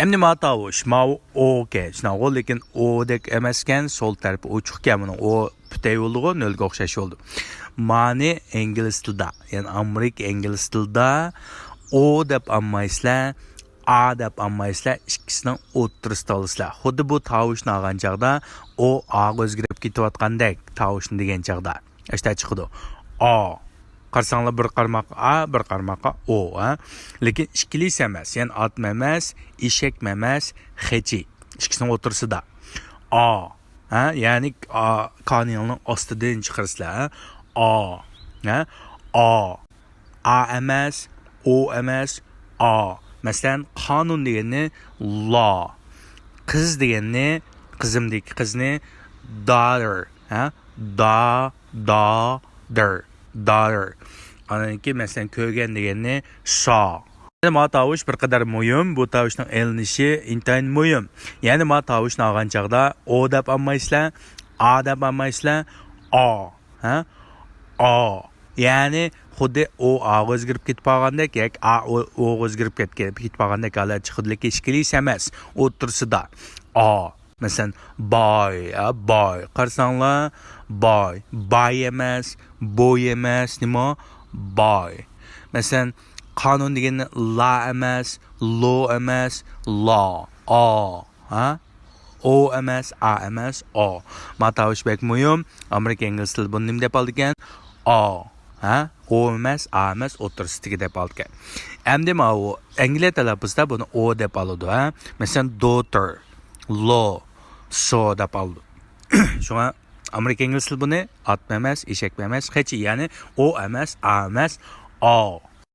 Endi ma tavush, ma o ke. Şunağı lekin o dek emasken, sol tarafı uçuqken bunun o pütey oldu, nölge oxşaş oldu. Mani İngiliz tilda, yani Amerik İngiliz tilda o dep anmaysizlar, a dep anmaysizlar, ikkisining o'ttirisida olasizlar. Xuddi bu tavushni olgan chaqda o a o'zgarib ketayotgandek tavushni degan chaqda. Ishda chiqadi. A qarsanglar bir qarmoq a, bir qarmoq o, ha. Lekin ikkilis emas, ya'ni otma emas, eshak emas, xechi. Ikkisining o'tirisida. A, ha, ya'ni kanalning ostidan chiqarsizlar, a, ha. A emas, o emas, a. Masalan, qonun degani law. Qiz degani qizimdek qizni daughter, ha? Daughter. Anaki masalan ko'rgan degani saw. Ma tavush bir qadar muhim, bu tavushning elinishi intayin muhim. Ya'ni ma tavushni olgan chaqda o deb olmaysizlar, a deb olmaysizlar, a, ha? A. Ya'ni xuddi o o'zgarib ketib qolgandek, yoki a o'zgarib ketib qolgandek holat chiqadi, lekin ishkilis emas, o'tirsida. A. Masalan, boy, boy. Qarsanglar, boy emas, boy emas, nima? Boy. Masalan, qonun degani la emas, lo emas, law. A, ha? O emas, a emas, o. Matavish bek muhim. Amerika ingliz tili buni nima deb oldi ekan? A, ha? O emas, a emas, o'tirsidagi deb oldi ekan. Endi ma u ingliz talaffuzda buni o deb oladi, ha? Masalan, daughter, law, so deb oldi. Shunga Amerika ingliz tili buni otma emas, eshak emas, hech, ya'ni o emas, a emas, o.